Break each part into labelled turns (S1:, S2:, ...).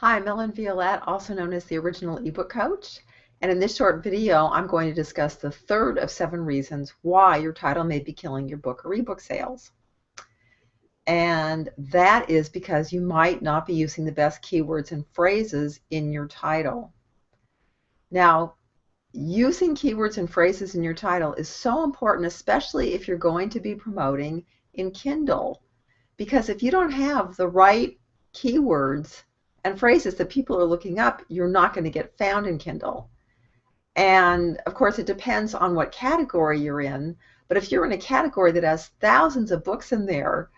S1: Hi, I'm Ellen Violette, also known as the Original eBook Coach, and in this short video I'm going to discuss the third of 7 reasons why your title may be killing your book or ebook sales. And that is because you might not be using the best keywords and phrases in your title. Now, using keywords and phrases in your title is so important, especially if you're going to be promoting in Kindle, because if you don't have the right keywords and phrases that people are looking up, you're not going to get found in Kindle. And of course, it depends on what category you're in, but if you're in a category that has thousands of books in there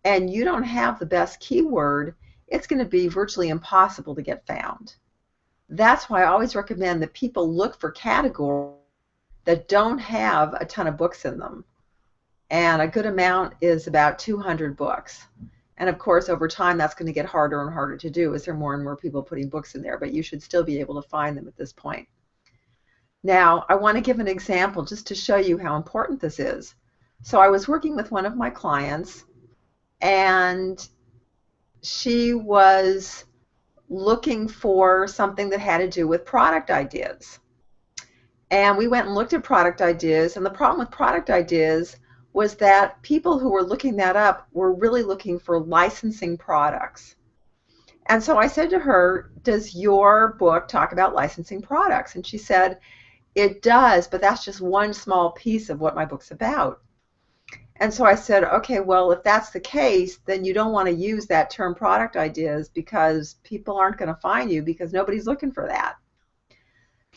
S1: and you don't have the best keyword, it's going to be virtually impossible to get found. That's why I always recommend that people look for categories that don't have a ton of books in them. And a good amount is about 200 books. And of course, over time, that's going to get harder and harder to do as there are more and more people putting books in there, but you should still be able to find them at this point. Now, I want to give an example just to show you how important this is. So I was working with one of my clients, and she was looking for something that had to do with product ideas. And we went and looked at product ideas, and the problem with product ideas was that people who were looking that up were really looking for licensing products. And so I said to her, does your book talk about licensing products? And she said, it does, but that's just one small piece of what my book's about. And so I said, okay, well, if that's the case, then you don't want to use that term product ideas because people aren't going to find you because nobody's looking for that.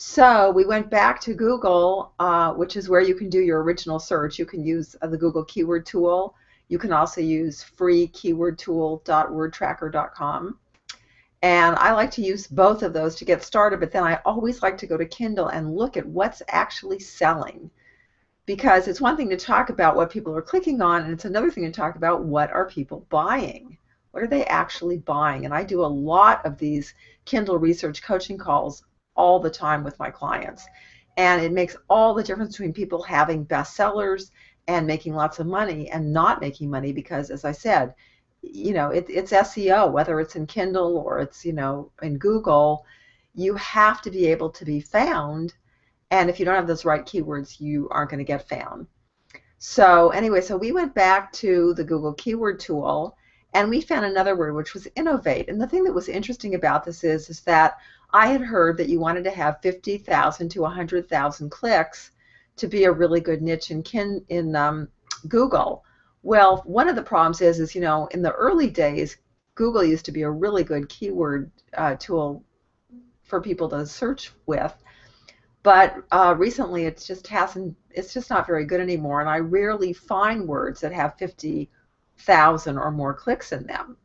S1: So we went back to Google, which is where you can do your original search. You can use the Google keyword tool. You can also use freekeywordtool.wordtracker.com. And I like to use both of those to get started, but then I always like to go to Kindle and look at what's actually selling. Because it's one thing to talk about what people are clicking on, and it's another thing to talk about what are people buying. What are they actually buying? And I do a lot of these Kindle Research coaching calls all the time with my clients. And it makes all the difference between people having bestsellers and making lots of money and not making money because, as I said, it's SEO, whether it's in Kindle or it's, in Google, you have to be able to be found. And if you don't have those right keywords, you aren't going to get found. So anyway, so we went back to the Google keyword tool and we found another word, which was innovate. And the thing that was interesting about this is that I had heard that you wanted to have 50,000 to 100,000 clicks to be a really good niche in Google. Well, one of the problems is in the early days, Google used to be a really good keyword tool for people to search with. But recently, it's just not very good anymore, and I rarely find words that have 50,000 or more clicks in them.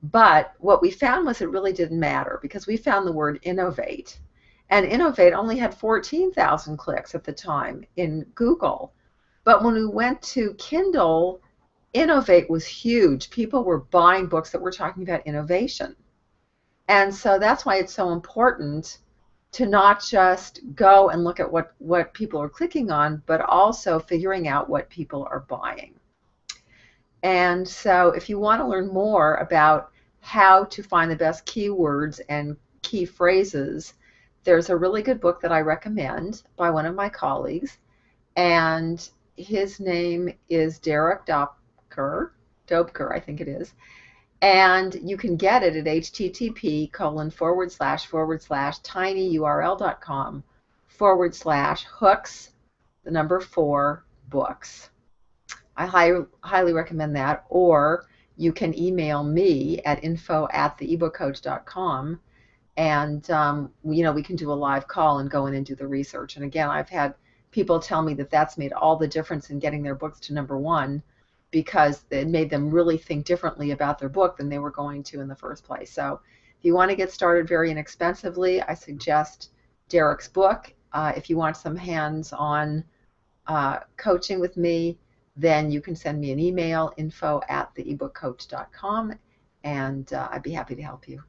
S1: But what we found was it really didn't matter because we found the word innovate, and innovate only had 14,000 clicks at the time in Google. But when we went to Kindle, innovate was huge. People were buying books that were talking about innovation, and so that's why it's so important to not just go and look at what people are clicking on, but also figuring out what people are buying. And so if you want to learn more about how to find the best keywords and key phrases, there's a really good book that I recommend by one of my colleagues, and his name is Derek Dobker, I think it is. And you can get it at http://tinyurl.com/hooks4books. I highly recommend that. Or you can email me at info@theebookcoach.com, and we can do a live call and go in and do the research. And again, I've had people tell me that that's made all the difference in getting their books to #1 because it made them really think differently about their book than they were going to in the first place. So if you want to get started very inexpensively, I suggest Derek's book. If you want some hands-on coaching with me, then you can send me an email, info@theebookcoach.com, and I'd be happy to help you.